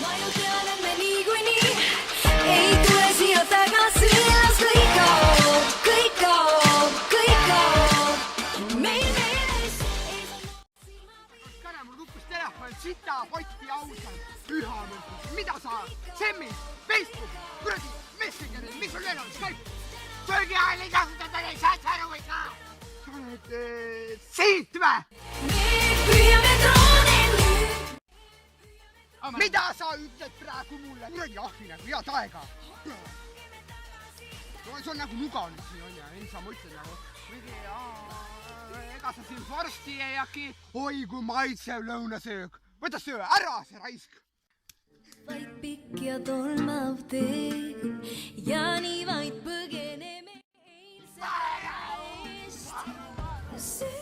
Ma ju tean, et me niikuinii ei tule siia tagasi, las kõik kaob, kõik kaob, kõik kaob. Meil meeles ei saa Kane, mul kukkus telefon sita potti ausalt. Püha mõttes, mida sa? Semmis, Facebook, kuradi, Messengeri, mis sul veel on? Skype? Söögi ajal ei kasutada neid, saad sa aru või ka? Sa oled siit vä? me püüame droone nüüd. Mida sa ütled praegu mulle? Kuradi ahvine, head aega. No see on nagu nuga nüüd siin on ja ei saa mõtled nagu. Ega sa siin varsti ei äkki. Oi kui maitsev lõunasöök. Võta söö ära see raisk. Vaid pikk ja tolmav tee ja nii vaid põgeneme eilse eest.